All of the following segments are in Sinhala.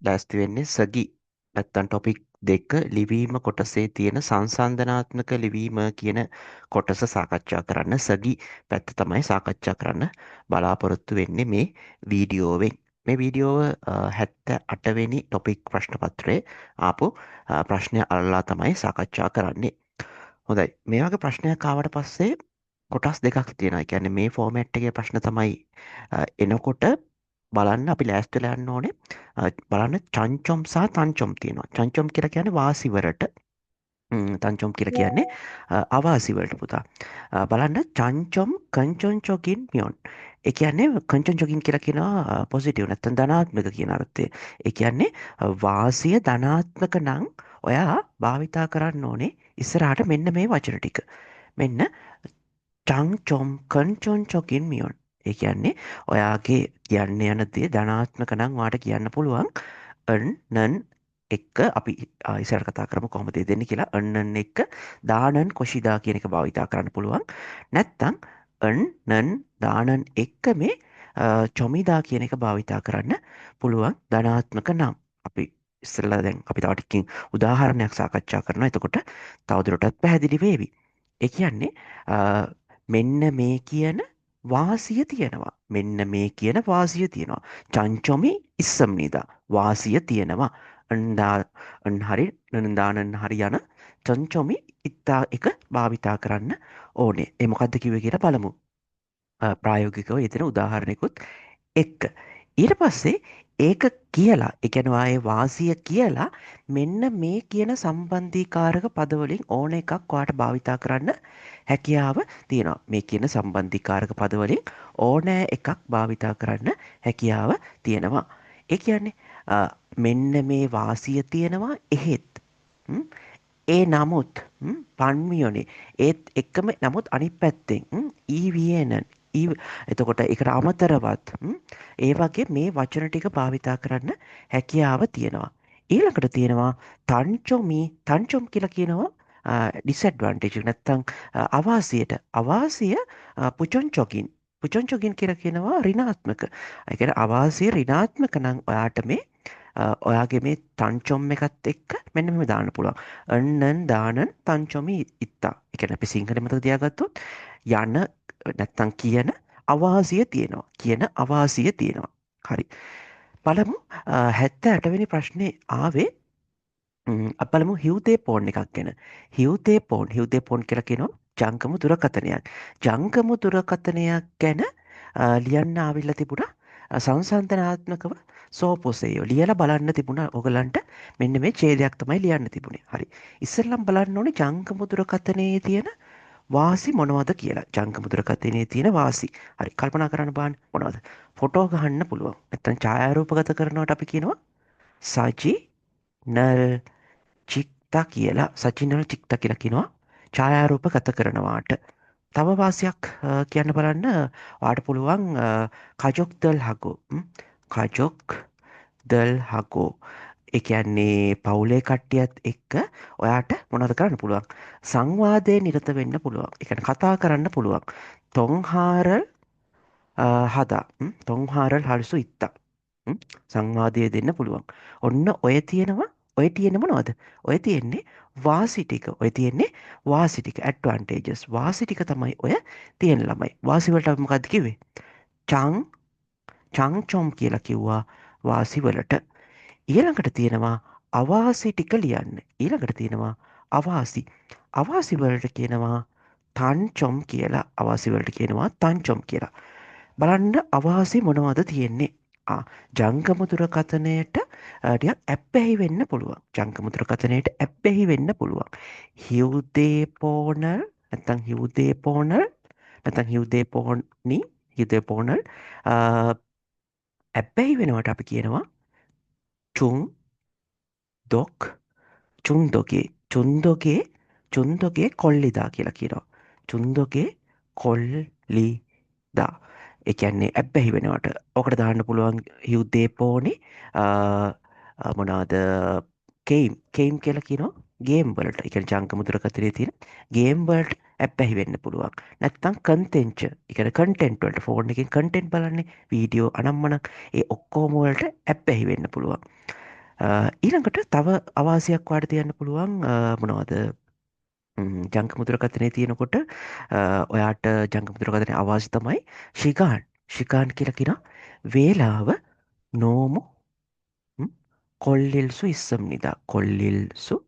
ලෑස්ති වෙන්නේ සගි නැත්තම් ටොපික් දෙක ලිවීම කොටසේ තියෙන සංසන්දනාත්මක ලිවීම කියන කොටස සාකච්ඡා කරන්න සගි පැත්ත තමයි සාකච්ඡා කරන්න බලාපොරොත්තු වෙන්නේ මේ වීඩියෝවෙන්. මේ වීඩියෝව 78 වෙනි ටොපික් ප්‍රශ්න පත්‍රයේ ආපු ප්‍රශ්නය අල්ලා තමයි සාකච්ඡා කරන්නේ. හොඳයි. මේ වගේ ප්‍රශ්නයක් ආවට පස්සේ කොටස් දෙකක් තියෙනවා. ඒ කියන්නේ මේ ෆෝමැට් එකේ ප්‍රශ්න තමයි එනකොට බලන්න අපි ලෑස්ති වෙලා යන්න ඕනේ. බලන්න චංචොම් සහ තංචොම් තියෙනවා. චංචොම් කියලා කියන්නේ වාසිවලට, තංචොම් කියලා කියන්නේ අවාසිවලට පුතා. බලන්න චංචොම් කංචොන්චොකින් මියොන්. ඒ කියන්නේ කංචොන්චොකින් කියලා කියනවා පොසිටිව් නැත්නම් ධනාත්මක කියන අර්ථය. ඒ කියන්නේ වාසිය ධනාත්මක නම් ඔයා භාවිතා කරන්න ඕනේ ඉස්සරහට මෙන්න මේ වචන ටික. මෙන්න චංචොම් කංචොන්චොකින් මියොන්. ඒ කියන්නේ ඔයාගේ කියන්න යන දේ ධනාත්මක නම් වාට කියන්න පුළුවන් නන් එක්ක අපි ඉස්සර කතා කරමු කොහොමද ඒ දෙන්නේ කියලා. නන් එක්ක දානන් කොෂිදා කියන එක භාවිතා කරන්න පුළුවන්. නැත්තම් නන් දානන් එක්ක මේ චොමිදා කියන එක භාවිතා කරන්න පුළුවන් ධනාත්මක නම්. අපි ඉස්සෙල්ලා දැන් අපි තව ටිකකින් උදාහරණයක් සාකච්ඡා කරනවා. එතකොට තවදුරටත් පැහැදිලි වේවි. ඒ කියන්නේ මෙන්න මේ කියන වාසිය තියෙනවා. මෙන්න මේ කියන වාසිය තියෙනවා. චංචොමි ඉස්සම්නිදා වාසිය තියෙනවා. අන්හරි නනදානන් හරි යන චංචොමි ඉත්තා එක භාවිතා කරන්න ඕනේ. ඒ මොකද්ද කිව්වේ කියලා බලමු. ප්‍රායෝගිකව යෙදෙන උදාහරණයකුත් එක්ක. ඊට පස්සේ ඒක කියලා ඒ කියන්නේ ආයේ වාසිය කියලා මෙන්න මේ කියන සම්බන්ධීකාරක පදවලින් ඕන එකක් ඔයාට භාවිතා කරන්න හැකියාව තියෙනවා. මේ කියන සම්බන්ධීකාරක පදවලින් ඕනෑ එකක් භාවිතා කරන්න හැකියාව තියෙනවා. ඒ කියන්නේ මෙන්න මේ වාසිය තියෙනවා එහෙත් ඒ නමුත් පන්මියෝනේ ඒත් එක්කම නමුත් අනිත් පැත්තෙන් ඊවියනන් එතකොට එකට අමතරවත් ඒ වගේ මේ වචන ටික භාවිතා කරන්න හැකියාව තියෙනවා. ඊළඟට තියෙනවා තංචොම් කියලා කියනවා ඩිස්ඇඩ්වාන්ටේජ් නැත්තම් අවාසිය පුචොන්චොකින් කියලා කියනවා ඍණාත්මක. ඒ කියන්නේ අවාසිය ඍණාත්මක නම් ඔයාට මේ ඔයාගේ මේ තංචොම් එකත් එක්ක මෙන්න මෙහෙම දාන්න පුළුවන්. අන්නන් දානන් තංචොමි ඉත්තා. ඒ කියන්නේ අපි සිංහලෙන් මතක තියාගත්තොත් යන නැත්තම් කියන අවාසිය තියෙනවා. කියන අවාසිය තියෙනවා. හරි. බලමු 78 වෙනි ප්‍රශ්නේ ආවේ අපි බලමු හිව්තේ එකක් ගැන. හිව්තේ පෝන් කියලා කියනවා ජංගම දුරකථනයක්. ජංගම දුරකථනයක් ගැන ලියන්න ආවිල්ලා තිබුණා සංසන්දනාත්මකව සෝපොසේයෝ ලියලා බලන්න තිබුණා ඔයගලන්ට මෙන්න මේ ඡේදයක් තමයි ලියන්න තිබුණේ. හරි. ඉස්සෙල්ලම බලන්න ඕනේ ජංගම දුරකථනයේ තියෙන වාසි මොනවද කියලා. ජංගම දුරකථනයේ තියෙන වාසි. හරි. කල්පනා කරන්න බලන්න මොනවද? ෆොටෝ ගහන්න පුළුවන්. නැත්නම් ඡායාරූපගත කරනවට අපි කියනවා සජි නල් චික්තා කියලා. සජිනල් චික්තා කියලා කියනවා ඡායාරූපගත කරනවාට. තව වාසියක් කියන්න බලන්න ඔයාට පුළුවන් කජොක් දල් හගෝ. කජොක් දල් හගෝ. ඒ කියන්නේ පවුලේ කට්ටියත් එක්ක ඔයාට මොනවද කරන්න පුළුවන්? සංවාදයේ නිරත වෙන්න පුළුවන්. ඒ කියන්නේ කතා කරන්න පුළුවන්. තොන්හාරල් හදා. තොන්හාරල් හල්සු ඉත්තා. සංවාදය දෙන්න පුළුවන්. ඔන්න ඔය තියෙන මොනවද? ඔය තියෙන්නේ වාසි ටික. ඔය තියෙන්නේ වාසි ටික ඇඩ්වාන්ටේජස්. වාසි ටික තමයි ඔය තියෙන ළමයි. වාසි වලට අපි මොකද්ද කිව්වේ? චංචොම් කියලා කිව්වා වාසි වලට. ඊළඟට තියෙනවා අවාසි ටික ලියන්න. ඊළඟට තියෙනවා අවාසි. අවාසි වලට කියනවා තංචොම් කියලා. අවාසි වලට කියනවා තංචොම් කියලා. බලන්න අවාසි මොනවද තියෙන්නේ? ජංගම දුරකථනයට ටිකක් ඇබ්බැහි වෙන්න පුළුවන්. ජංගම දුරකථනයට ඇබ්බැහි වෙන්න පුළුවන්. හිව්දේපෝනල් නැත්නම් හිව්දේපෝනල් නැත්නම් හිව්දේපෝනල් ඇබ්බැහි වෙනවට අපි කියනවා චුන් දොක් චුන්දොගේ කොල්ලිදා කියලා කියනවා. චුන්දොගේ කොල්ලිදා. ඒ කියන්නේ ඇබ්බැහි වෙනවට. ඔකට දාන්න පුළුවන් යුද්ධේපෝනේ මොනවාද කේම් කියලා කියනවා ගේම් වලට. ඒ කියන්නේ ජංගම දුරකථනයේ තියෙන ගේම් වලට ඇබ්බැහි වෙන්න පුළුවන්. නැත්තම් කන්ටෙන්ට් ඒ කියන්නේ කන්ටෙන්ට් වලට ෆෝන් එකෙන් කන්ටෙන්ට් බලන්නේ වීඩියෝ අනම්මනම් ඒ ඔක්කොම වලට ඇබ්බැහි වෙන්න පුළුවන්. ඊළඟට තව අවාසියක් වාට තියන්න පුළුවන් මොනවද ජංක මුදුරකථනය තියෙනකොට ඔයාට ජංක මුදුරකථනය අවාසි තමයි ශිකාන් කියලා කියෙන වේලාව නෝමු කොල්ලිල්සු ඉස්සම් නිදා කොල්ලිල්සු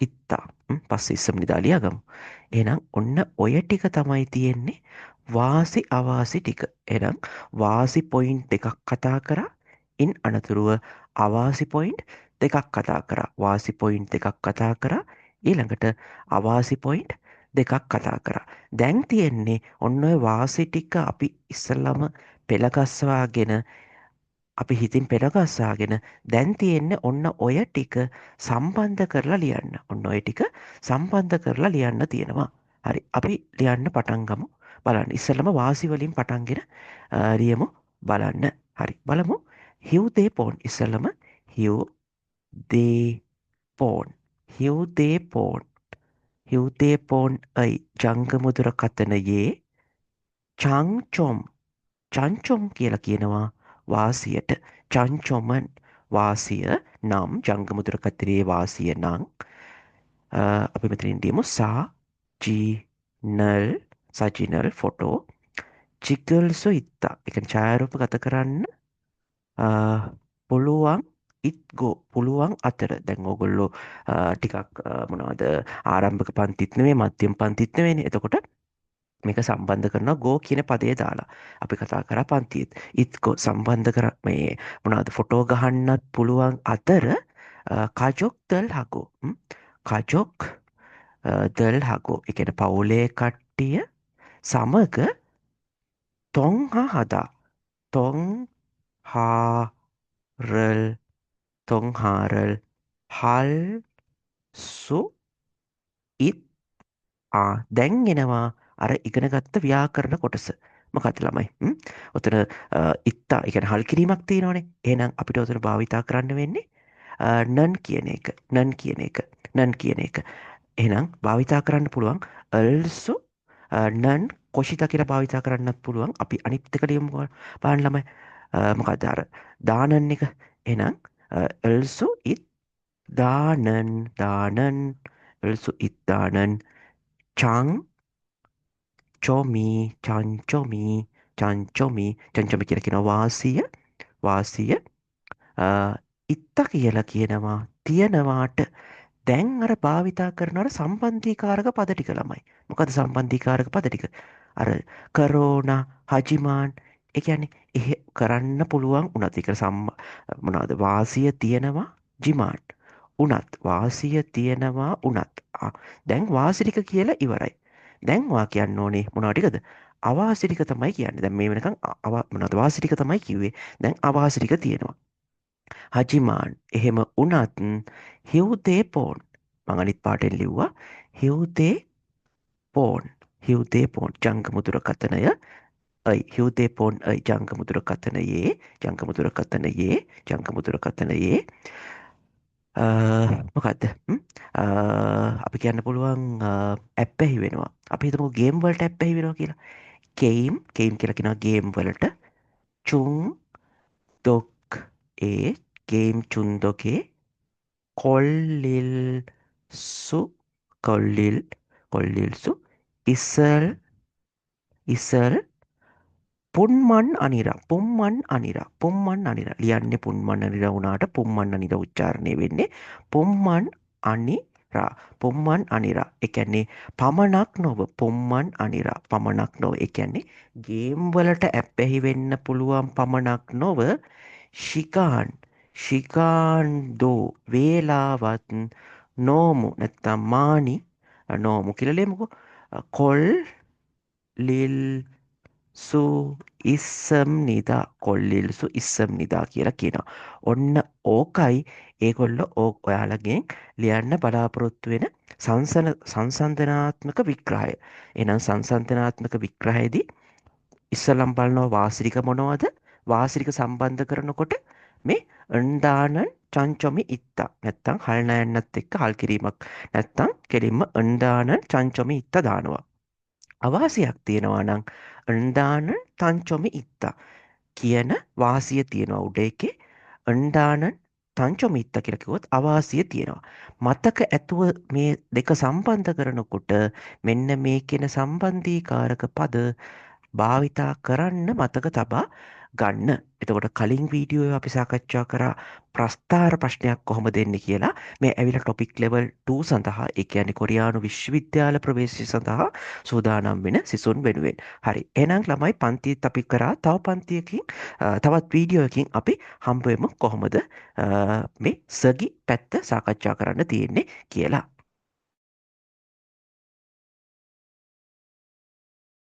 ඉත්තා පස්ස ඉස්සම් නිදාලියගමු. එනම් ඔන්න ඔය ටික තමයි තියෙන්නේ වාසි අවාසි ටික එනම් වාසි පොයින්් දෙකක් කතා කරා ඉන් අනතුරුව අවාසි පොයින්් දෙකක් කතා කරා වාසි පොයින්් දෙකක් කතා කරා ඊළඟට අවාසි පොයින්් දෙකක් කතා කරා. දැන් තියෙන්නේ ඔන්න ඔය වාසි ටික අපි ඉස්සල්ලම පෙළගස්වාගෙන අපි හිතින් පෙළගස්වාගෙන දැන් තියෙන්නේ ඔන්න ඔය ටික සම්බන්ධ කරලා ලියන්න. ඔන්න ඔය ටික සම්බන්ධ කරලා ලියන්න තියෙනවා. හරි අපි ලියන්න පටන්ගමු බලන්න ඉස්සල්ලම වාසි වලින් පටන්ගෙන ලියමු බලන්න. හරි බලමු හිව්දේ පෝන් ඉස්සල්ලම හිව්දේ පෝන් හිව්දේ පෝන් හිව්දේ පෝන් අයි ජංගමුදුර කතනයේ චංචොම් චංචොම් කියලා කියනවා වාසියට චංචොමන් වාසිය නම් ජංගමුදුරකතරයේ වාසිය නං අපි මෙතරින්දීමු සාජීනල් සජිනල් ෆොටෝ චිගල්සු ඉත්තා එක ඡායරූප ගත කරන්න පුළුවන් ඉත්ගෝ පුළුවන් අතර දැන් ඕගොල්ලෝ ටිකක් මොනවද ආරම්භක පන්තිත්නවේ මධ්‍යම පන්තිත්නවෙන එතකොට මේක සම්බන්ධ කරන ගෝ කියන පදේ දාලා අපි කතා කර පන්තියත් ඉත්කෝ සම්බන්ධ කර මේ මොනාද ෆොටෝ ගහන්නත් පුළුවන් අතර කජොක් දල් හකෝ කජොක් දල් හකෝ එකන පවුලේ කට්ටිය සමග තොන් හදා තොන් හාරල් තොන්හාරල් හල් සු ඉත් දැන්ගෙනවා අර ඉගෙනගත්ත ව්‍යාකරණ කොටස මොකද ළමයි ඔතන ඉත්තා එක හල් කිරීමක් තියෙනවනේ එහෙනම් අපිට ඔතන භාවිතා කරන්න වෙන්නේ නන් කියන එක නන් කියන එක නන් කියන එක එහෙනම් භාවිතා කරන්න පුළුවන් අල්සු නන් කොෂිත කියලා භාවිතා කරන්නත් පුළුවන් අපි අනිත් එක ලියමු බලන්න ළමයි මොකද අර දානන් එක එහෙනම් අල්සු ඉත් දානන් අල්සු ඉත් දානන් චං චොමී චංචොමී චංචොමි කියලා කියන වාසිය ඉත්ත කියලා කියනවා තියනවාට දැන් අර භාවිතා කරනවට සම්බන්ධීකාරක පද ටික ළමයි. මොකද සම්බන්ධීකාරක පද ටික අර කරෝනා හජිමාන් ඒ කියන්නේ එහෙ කරන්න පුළුවන් උනත් ඒක මොනවද වාසිය තියෙනවා ජිමාන් උනත් වාසිය තියෙනවා උනත් දැන් වාසිරික කියලා ඉවරයි. දැන් වා කියන්න ඕනේ මොනවා ටිකද අවාසිරික තමයි කියන්නේ. දැන් මේ වෙනකන් මොනවද වාසිරික තමයි කිව්වේ. දැන් අවාසිරික තියෙනවා. හජිමාන් එහෙම උනත් හිව්දේ පෝන් මං අනිත් පාටෙන් ලිව්වා හිව්දේ පෝන් හිව්දේ පෝන් ජංගමුදුර කතනය හිව්දේ පෝන් ජංගමුදුර කතනයේ ජංගමුදුර කතනයේ ජංගමුදුර කතනයේ මොකක්ද අපි කියන්න පුළුවන් ඇප්පැහි වෙනවා අපි හිතමු ගේම් වලට ඇප්පැහි වෙනවා කියලා කෙයිම් කියලා කියනවා ගේම් වලට චුන් දොක් ගේම් චුන් දොකේ කොල්ලිල්සු කොල්ලිල්සු ඉසල් පුම්මන් අනිර ලියන්නේ පුන්මන් අනිර වුණාට පුම්මන් අනිර උච්චාරණය වෙන්නේ පුම්මන් අනිරා එකන්නේ පමණක් නොව පමණක් නොව එකන්නේ ගේම් වලට ඇප්පැහි වෙන්න පුළුවන් පමණක් නොව ශිකාන්දෝ වේලාවත් නෝමු නැත්තම් මානි නෝමු කියලලෙමුකු කොල් ලිල් කොල්ලිල්සු ඉස්සම් නිදා කියලා කියනවා. ඔන්න ඕකයි ඒගොල්ල ඔයාලගෙන් ලියන්න බලාපොරොත්තු වෙන සංසන්ධනාත්මක විග්‍රහය. එනම් සංසන්ධනාත්මක විග්‍රහයේදී ඉස්සලම් බලනවා වාසිරික මොනවද වාසිරික සම්බන්ධ කරනකොට මේ අන්දානන් චංචොමි ඉත්තා නැත්තං හල්නයන්නත් එක්ක හල් කිරීමක් නැත්තං කෙලින්ම අන්දානන් චංචොමි ඉත්ත දානවා. අවාසියක් තියෙනවා නං අන්දානන් තංචොමි ඉත්තා කියන වාසිය තියෙනවා උඩ එකේ අන්ඩානන් තංචොමිත්ත කියලා කිව්වොත් අවාසිය තියෙනවා. මතක ඇතුව මේ දෙක සම්බන්ධ කරනකොට මෙන්න මේ කියන සම්බන්ධීකාරක පද භාවිතා කරන්න මතක තබා ගන්න. එතකොට කලින් වීඩියෝ අපි සාකච්ඡා කරා ප්‍රස්ථාර ප්‍රශ්නයක් කොහොම දෙන්නේ කියලා. මේ ඇවිල්ලා ටොපික් ලෙවල් 2 සඳහා ඒ කියන්නේ කොරියානු විශ්වවිද්‍යාල ප්‍රවේශය සඳහා සූදානම් වෙන සිසුන් වෙනුවෙන්. හරි. එහෙනම් ළමයි පන්තිත් අපි කරා තව පන්තියකින් තවත් වීඩියෝ එකකින් අපි හම්බ වෙමු කොහොමද මේ සගි පැත්ත සාකච්ඡා කරන්න තියෙන්නේ කියලා.